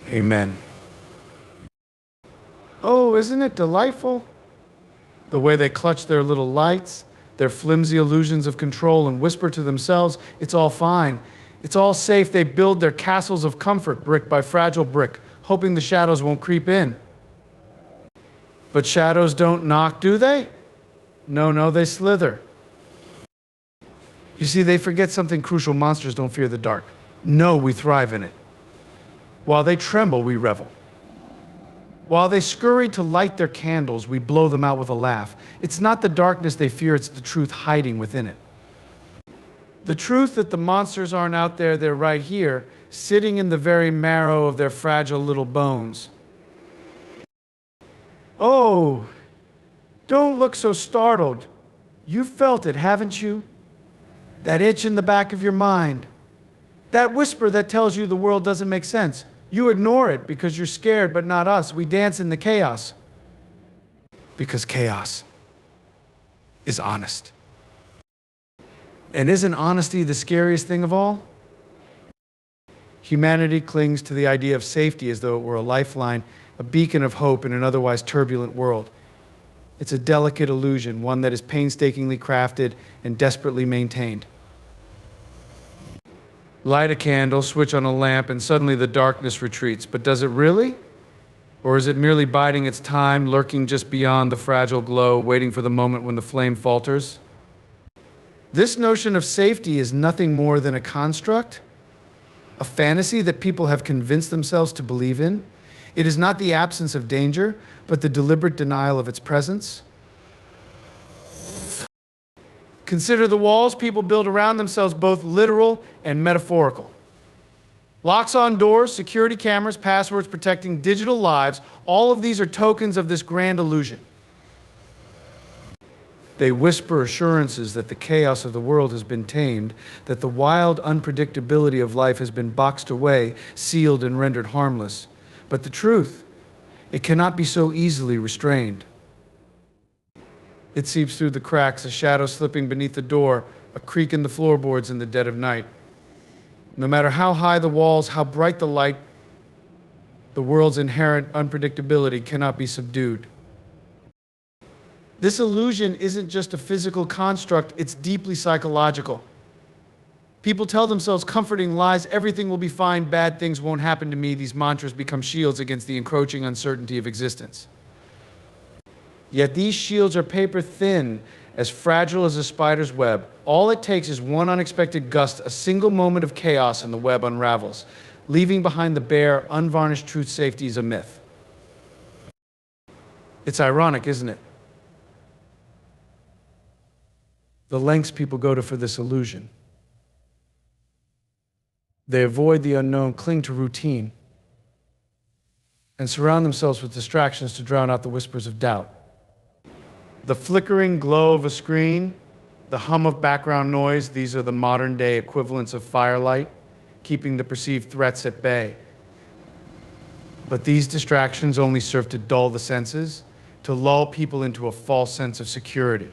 Amen. Oh, isn't it delightful? The way they clutch their little lights, their flimsy illusions of control, and whisper to themselves, it's all fine. It's all safe. They build their castles of comfort, brick by fragile brick, hoping the shadows won't creep in. But shadows don't knock, do they? No, they slither. You see, they forget something crucial. Monsters don't fear the dark. No, we thrive in it. While they tremble, we revel. While they scurry to light their candles, we blow them out with a laugh. It's not the darkness they fear, it's the truth hiding within it. The truth that the monsters aren't out there, they're right here, sitting in the very marrow of their fragile little bones. Oh, don't look so startled. You felt it, haven't you? That itch in the back of your mind. That whisper that tells you the world doesn't make sense. You ignore it because you're scared, but not us. We dance in the chaos. Because chaos is honest. And isn't honesty the scariest thing of all? Humanity clings to the idea of safety as though it were a lifeline, a beacon of hope in an otherwise turbulent world. It's a delicate illusion, one that is painstakingly crafted and desperately maintained. Light a candle, switch on a lamp, and suddenly the darkness retreats. But does it really? Or is it merely biding its time, lurking just beyond the fragile glow, waiting for the moment when the flame falters? This notion of safety is nothing more than a construct, a fantasy that people have convinced themselves to believe in. It is not the absence of danger, but the deliberate denial of its presence. Consider the walls people build around themselves, both literal and metaphorical. Locks on doors, security cameras, passwords protecting digital lives, all of these are tokens of this grand illusion. They whisper assurances that the chaos of the world has been tamed, that the wild unpredictability of life has been boxed away, sealed, and rendered harmless. But the truth, it cannot be so easily restrained. It seeps through the cracks, a shadow slipping beneath the door, a creak in the floorboards in the dead of night. No matter how high the walls, how bright the light, the world's inherent unpredictability cannot be subdued. This illusion isn't just a physical construct, it's deeply psychological. People tell themselves comforting lies, everything will be fine, bad things won't happen to me. These mantras become shields against the encroaching uncertainty of existence. Yet these shields are paper thin, as fragile as a spider's web. All it takes is one unexpected gust, a single moment of chaos, and the web unravels, leaving behind the bare, unvarnished truth safety is a myth. It's ironic, isn't it? The lengths people go to for this illusion. They avoid the unknown, cling to routine, and surround themselves with distractions to drown out the whispers of doubt. The flickering glow of a screen, the hum of background noise, these are the modern-day equivalents of firelight, keeping the perceived threats at bay. But these distractions only serve to dull the senses, to lull people into a false sense of security.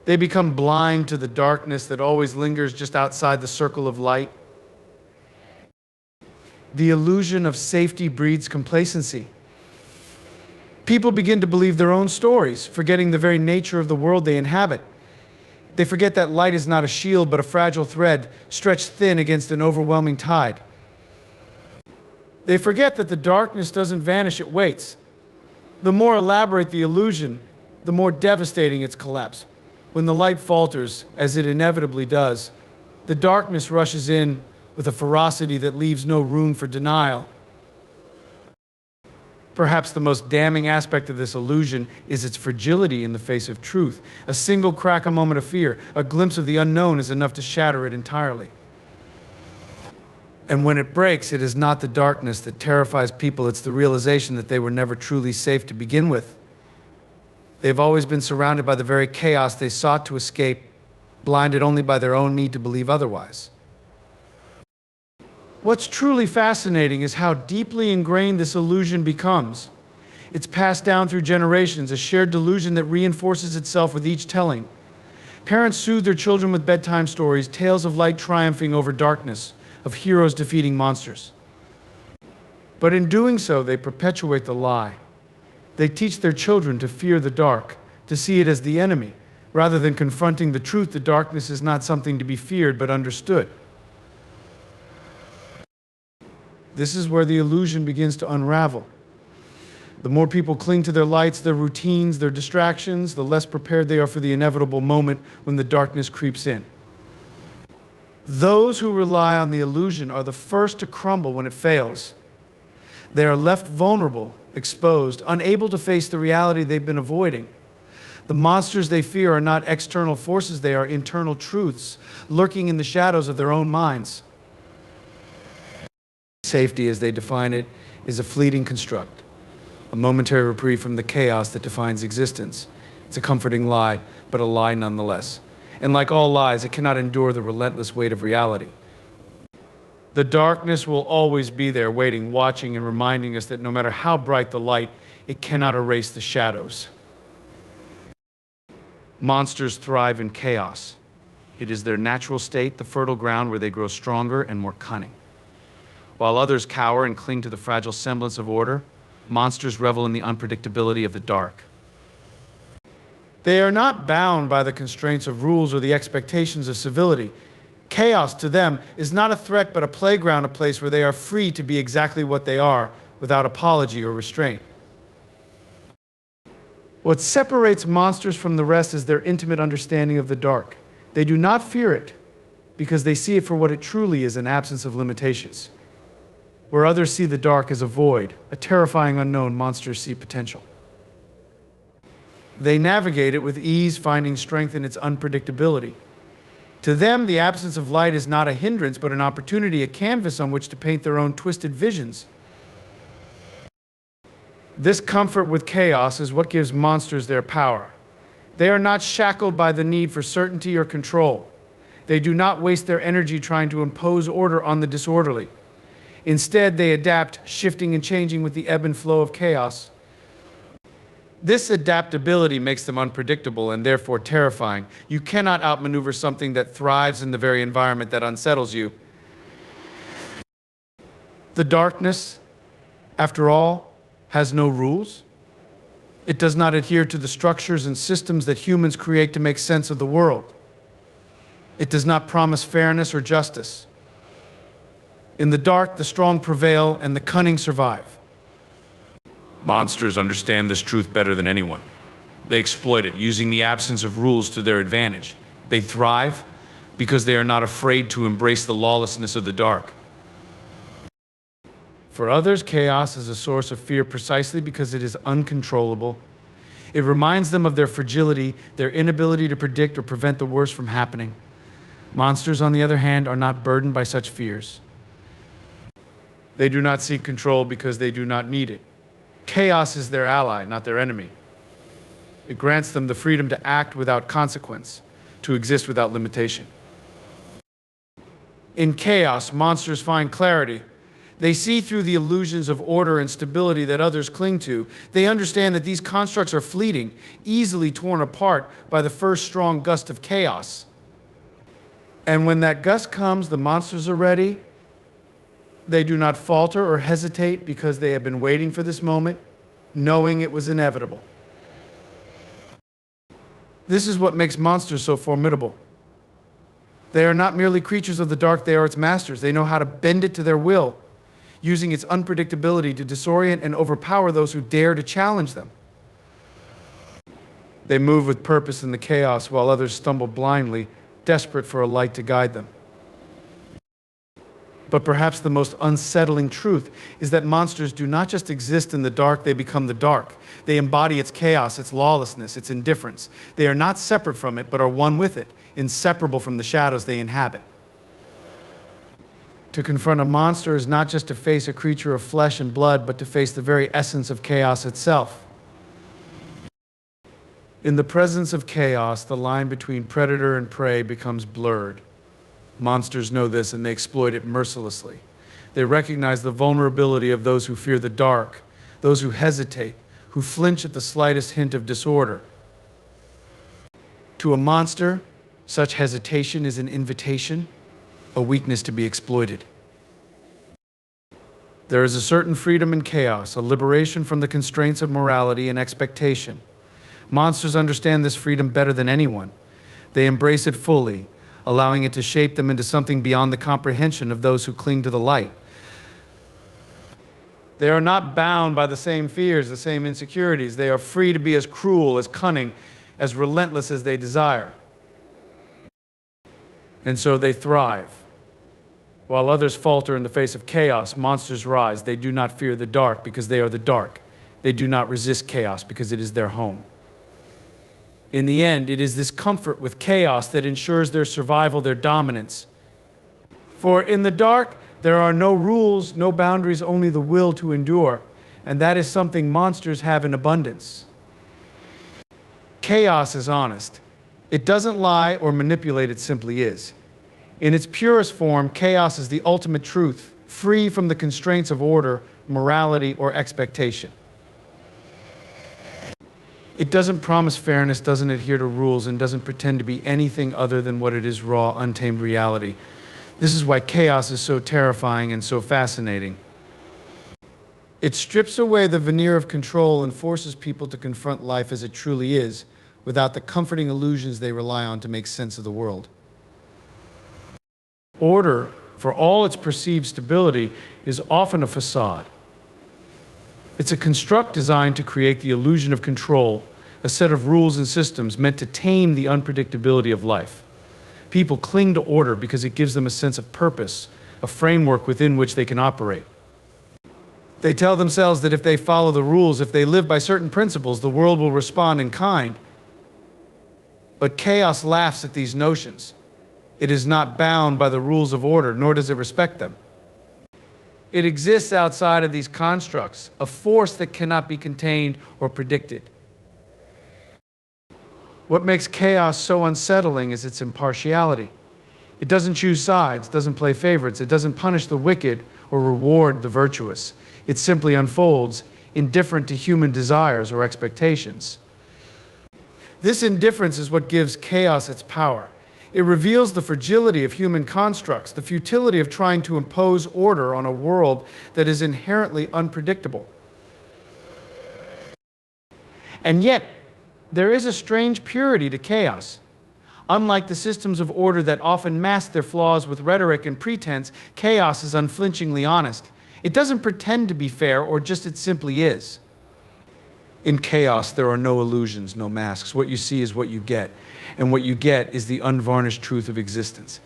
They become blind to the darkness that always lingers just outside the circle of light. The illusion of safety breeds complacency. People begin to believe their own stories, forgetting the very nature of the world they inhabit. They forget that light is not a shield, but a fragile thread stretched thin against an overwhelming tide. They forget that the darkness doesn't vanish, it waits. The more elaborate the illusion, the more devastating its collapse. When the light falters, as it inevitably does, the darkness rushes in with a ferocity that leaves no room for denial. Perhaps the most damning aspect of this illusion is its fragility in the face of truth. A single crack, a moment of fear, a glimpse of the unknown is enough to shatter it entirely. And when it breaks, it is not the darkness that terrifies people, it's the realization that they were never truly safe to begin with. They've always been surrounded by the very chaos they sought to escape, blinded only by their own need to believe otherwise. What's truly fascinating is how deeply ingrained this illusion becomes. It's passed down through generations, a shared delusion that reinforces itself with each telling. Parents soothe their children with bedtime stories, tales of light triumphing over darkness, of heroes defeating monsters. But in doing so, they perpetuate the lie. They teach their children to fear the dark, to see it as the enemy. Rather than confronting the truth, the darkness is not something to be feared, but understood. This is where the illusion begins to unravel. The more people cling to their lights, their routines, their distractions, the less prepared they are for the inevitable moment when the darkness creeps in. Those who rely on the illusion are the first to crumble when it fails. They are left vulnerable, exposed, unable to face the reality they've been avoiding. The monsters they fear are not external forces, they are internal truths lurking in the shadows of their own minds. Safety, as they define it, is a fleeting construct, a momentary reprieve from the chaos that defines existence. It's a comforting lie, but a lie nonetheless. And like all lies, it cannot endure the relentless weight of reality. The darkness will always be there, waiting, watching, and reminding us that no matter how bright the light, it cannot erase the shadows. Monsters thrive in chaos. It is their natural state, the fertile ground where they grow stronger and more cunning. While others cower and cling to the fragile semblance of order, monsters revel in the unpredictability of the dark. They are not bound by the constraints of rules or the expectations of civility. Chaos to them is not a threat, but a playground, a place where they are free to be exactly what they are, without apology or restraint. What separates monsters from the rest is their intimate understanding of the dark. They do not fear it, because they see it for what it truly is, an absence of limitations. Where others see the dark as a void, a terrifying unknown, monsters see potential. They navigate it with ease, finding strength in its unpredictability. To them, the absence of light is not a hindrance, but an opportunity, a canvas on which to paint their own twisted visions. This comfort with chaos is what gives monsters their power. They are not shackled by the need for certainty or control. They do not waste their energy trying to impose order on the disorderly. Instead, they adapt, shifting and changing with the ebb and flow of chaos. This adaptability makes them unpredictable and therefore terrifying. You cannot outmaneuver something that thrives in the very environment that unsettles you. The darkness, after all, has no rules. It does not adhere to the structures and systems that humans create to make sense of the world. It does not promise fairness or justice. In the dark, the strong prevail and the cunning survive. Monsters understand this truth better than anyone. They exploit it, using the absence of rules to their advantage. They thrive because they are not afraid to embrace the lawlessness of the dark. For others, chaos is a source of fear precisely because it is uncontrollable. It reminds them of their fragility, their inability to predict or prevent the worst from happening. Monsters, on the other hand, are not burdened by such fears. They do not seek control because they do not need it. Chaos is their ally, not their enemy. It grants them the freedom to act without consequence, to exist without limitation. In chaos, monsters find clarity. They see through the illusions of order and stability that others cling to. They understand that these constructs are fleeting, easily torn apart by the first strong gust of chaos. And when that gust comes, the monsters are ready. They do not falter or hesitate because they have been waiting for this moment, knowing it was inevitable. This is what makes monsters so formidable. They are not merely creatures of the dark, they are its masters. They know how to bend it to their will, using its unpredictability to disorient and overpower those who dare to challenge them. They move with purpose in the chaos while others stumble blindly, desperate for a light to guide them. But perhaps the most unsettling truth is that monsters do not just exist in the dark, they become the dark. They embody its chaos, its lawlessness, its indifference. They are not separate from it, but are one with it, inseparable from the shadows they inhabit. To confront a monster is not just to face a creature of flesh and blood, but to face the very essence of chaos itself. In the presence of chaos, the line between predator and prey becomes blurred. Monsters know this and they exploit it mercilessly. They recognize the vulnerability of those who fear the dark, those who hesitate, who flinch at the slightest hint of disorder. To a monster, such hesitation is an invitation, a weakness to be exploited. There is a certain freedom in chaos, a liberation from the constraints of morality and expectation. Monsters understand this freedom better than anyone. They embrace it fully, allowing it to shape them into something beyond the comprehension of those who cling to the light. They are not bound by the same fears, the same insecurities. They are free to be as cruel, as cunning, as relentless as they desire. And so they thrive. While others falter in the face of chaos, monsters rise. They do not fear the dark because they are the dark. They do not resist chaos because it is their home. In the end, it is this comfort with chaos that ensures their survival, their dominance. For in the dark, there are no rules, no boundaries, only the will to endure. And that is something monsters have in abundance. Chaos is honest. It doesn't lie or manipulate, it simply is. In its purest form, chaos is the ultimate truth, free from the constraints of order, morality, or expectation. It doesn't promise fairness, doesn't adhere to rules, and doesn't pretend to be anything other than what it is: raw, untamed reality. This is why chaos is so terrifying and so fascinating. It strips away the veneer of control and forces people to confront life as it truly is, without the comforting illusions they rely on to make sense of the world. Order, for all its perceived stability, is often a facade. It's a construct designed to create the illusion of control, a set of rules and systems meant to tame the unpredictability of life. People cling to order because it gives them a sense of purpose, a framework within which they can operate. They tell themselves that if they follow the rules, if they live by certain principles, the world will respond in kind. But chaos laughs at these notions. It is not bound by the rules of order, nor does it respect them. It exists outside of these constructs, a force that cannot be contained or predicted. What makes chaos so unsettling is its impartiality. It doesn't choose sides, doesn't play favorites, it doesn't punish the wicked or reward the virtuous. It simply unfolds, indifferent to human desires or expectations. This indifference is what gives chaos its power. It reveals the fragility of human constructs, the futility of trying to impose order on a world that is inherently unpredictable. And yet, there is a strange purity to chaos. Unlike the systems of order that often mask their flaws with rhetoric and pretense, chaos is unflinchingly honest. It doesn't pretend to be fair, or just it simply is. In chaos, there are no illusions, no masks. What you see is what you get. And what you get is the unvarnished truth of existence.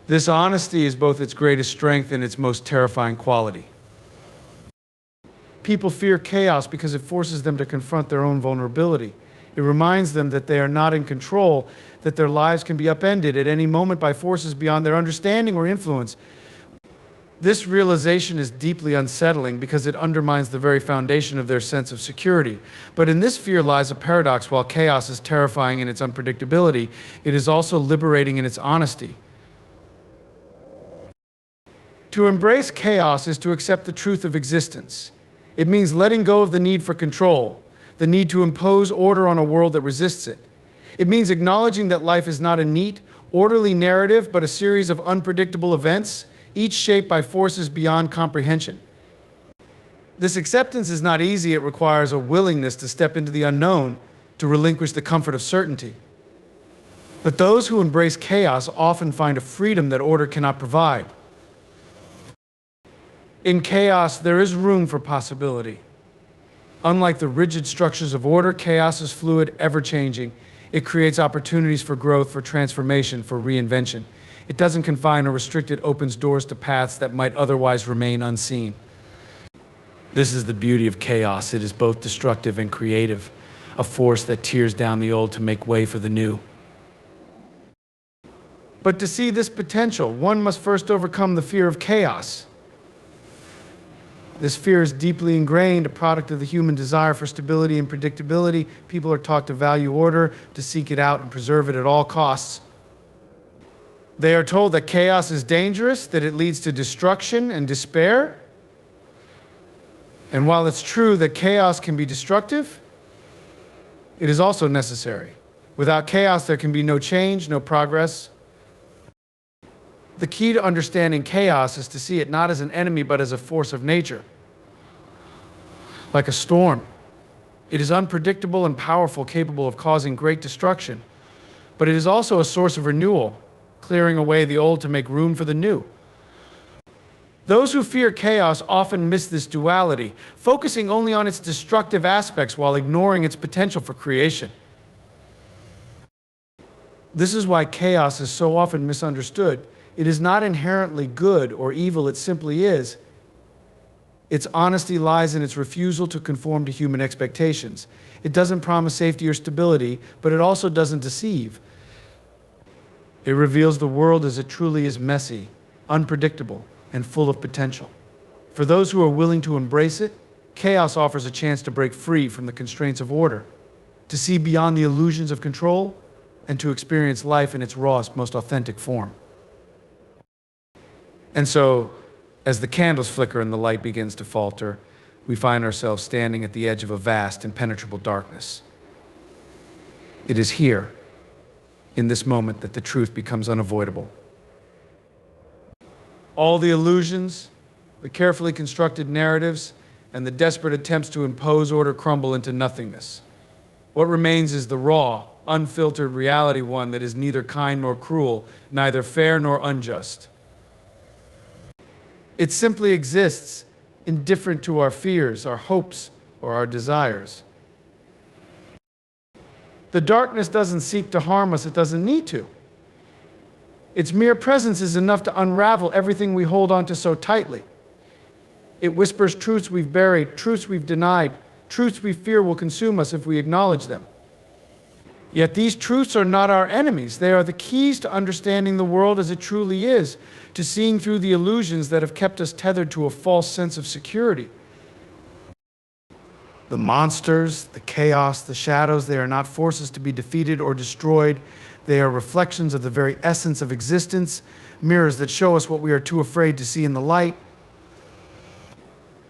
This honesty is both its greatest strength and its most terrifying quality. People fear chaos because it forces them to confront their own vulnerability. It reminds them that they are not in control, that their lives can be upended at any moment by forces beyond their understanding or influence. This realization is deeply unsettling because it undermines the very foundation of their sense of security. But in this fear lies a paradox. While chaos is terrifying in its unpredictability, it is also liberating in its honesty. To embrace chaos is to accept the truth of existence. It means letting go of the need for control, the need to impose order on a world that resists it. It means acknowledging that life is not a neat, orderly narrative, but a series of unpredictable events, each shaped by forces beyond comprehension. This acceptance is not easy. It requires a willingness to step into the unknown, to relinquish the comfort of certainty. But those who embrace chaos often find a freedom that order cannot provide. In chaos, there is room for possibility. Unlike the rigid structures of order, chaos is fluid, ever-changing. It creates opportunities for growth, for transformation, for reinvention. It doesn't confine or restrict, it opens doors to paths that might otherwise remain unseen. This is the beauty of chaos. It is both destructive and creative, a force that tears down the old to make way for the new. But to see this potential, one must first overcome the fear of chaos. This fear is deeply ingrained, a product of the human desire for stability and predictability. People are taught to value order, to seek it out and preserve it at all costs. They are told that chaos is dangerous, that it leads to destruction and despair. And while it's true that chaos can be destructive, it is also necessary. Without chaos, there can be no change, no progress. The key to understanding chaos is to see it not as an enemy, but as a force of nature. Like a storm, it is unpredictable and powerful, capable of causing great destruction. But it is also a source of renewal, clearing away the old to make room for the new. Those who fear chaos often miss this duality, focusing only on its destructive aspects while ignoring its potential for creation. This is why chaos is so often misunderstood. It is not inherently good or evil, it simply is. Its honesty lies in its refusal to conform to human expectations. It doesn't promise safety or stability, but it also doesn't deceive. It reveals the world as it truly is: messy, unpredictable, and full of potential. For those who are willing to embrace it, chaos offers a chance to break free from the constraints of order, to see beyond the illusions of control, and to experience life in its rawest, most authentic form. And so, as the candles flicker and the light begins to falter, we find ourselves standing at the edge of a vast, impenetrable darkness. It is here, in this moment, that the truth becomes unavoidable. All the illusions, the carefully constructed narratives, and the desperate attempts to impose order crumble into nothingness. What remains is the raw, unfiltered reality, one that is neither kind nor cruel, neither fair nor unjust. It simply exists, indifferent to our fears, our hopes, or our desires. The darkness doesn't seek to harm us, it doesn't need to. Its mere presence is enough to unravel everything we hold on to so tightly. It whispers truths we've buried, truths we've denied, truths we fear will consume us if we acknowledge them. Yet these truths are not our enemies. They are the keys to understanding the world as it truly is, to seeing through the illusions that have kept us tethered to a false sense of security. The monsters, the chaos, the shadows, they are not forces to be defeated or destroyed. They are reflections of the very essence of existence, mirrors that show us what we are too afraid to see in the light.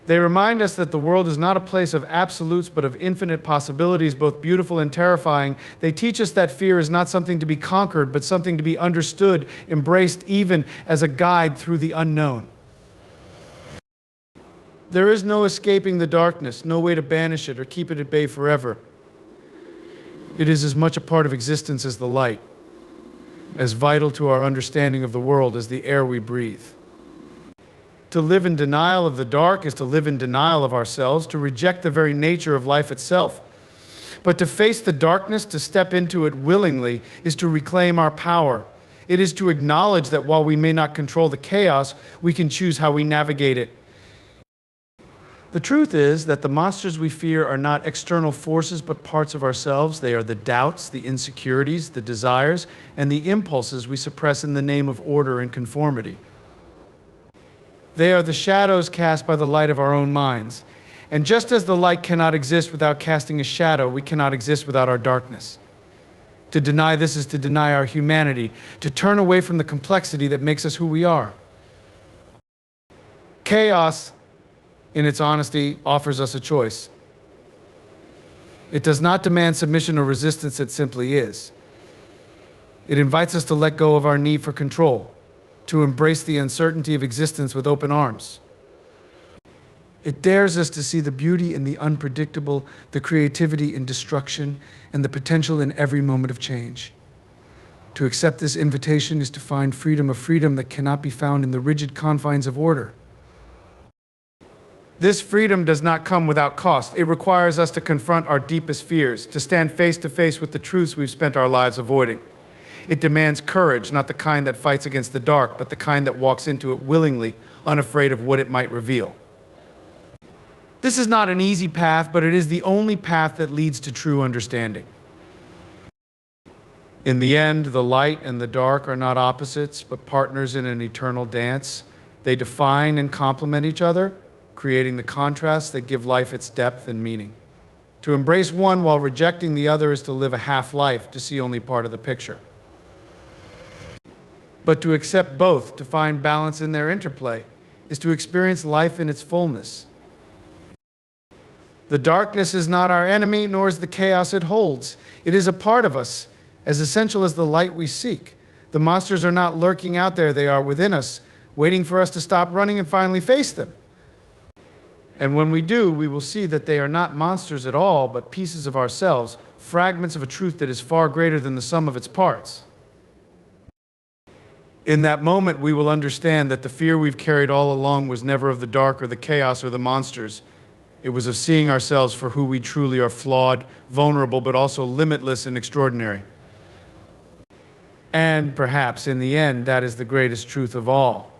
They remind us that the world is not a place of absolutes, but of infinite possibilities, both beautiful and terrifying. They teach us that fear is not something to be conquered, but something to be understood, embraced, even as a guide through the unknown. There is no escaping the darkness, no way to banish it or keep it at bay forever. It is as much a part of existence as the light, as vital to our understanding of the world as the air we breathe. To live in denial of the dark is to live in denial of ourselves, to reject the very nature of life itself. But to face the darkness, to step into it willingly, is to reclaim our power. It is to acknowledge that while we may not control the chaos, we can choose how we navigate it. The truth is that the monsters we fear are not external forces, but parts of ourselves. They are the doubts, the insecurities, the desires, and the impulses we suppress in the name of order and conformity. They are the shadows cast by the light of our own minds. And just as the light cannot exist without casting a shadow, we cannot exist without our darkness. To deny this is to deny our humanity, to turn away from the complexity that makes us who we are. Chaos, in its honesty, offers us a choice. It does not demand submission or resistance, it simply is. It invites us to let go of our need for control, to embrace the uncertainty of existence with open arms. It dares us to see the beauty in the unpredictable, the creativity in destruction, and the potential in every moment of change. To accept this invitation is to find freedom, a freedom that cannot be found in the rigid confines of order. This freedom does not come without cost. It requires us to confront our deepest fears, to stand face to face with the truths we've spent our lives avoiding. It demands courage, not the kind that fights against the dark, but the kind that walks into it willingly, unafraid of what it might reveal. This is not an easy path, but it is the only path that leads to true understanding. In the end, the light and the dark are not opposites, but partners in an eternal dance. They define and complement each other, creating the contrasts that give life its depth and meaning. To embrace one while rejecting the other is to live a half-life, to see only part of the picture. But to accept both, to find balance in their interplay, is to experience life in its fullness. The darkness is not our enemy, nor is the chaos it holds. It is a part of us, as essential as the light we seek. The monsters are not lurking out there, they are within us, waiting for us to stop running and finally face them. And when we do, we will see that they are not monsters at all, but pieces of ourselves, fragments of a truth that is far greater than the sum of its parts. In that moment, we will understand that the fear we've carried all along was never of the dark or the chaos or the monsters. It was of seeing ourselves for who we truly are, flawed, vulnerable, but also limitless and extraordinary. And perhaps in the end, that is the greatest truth of all.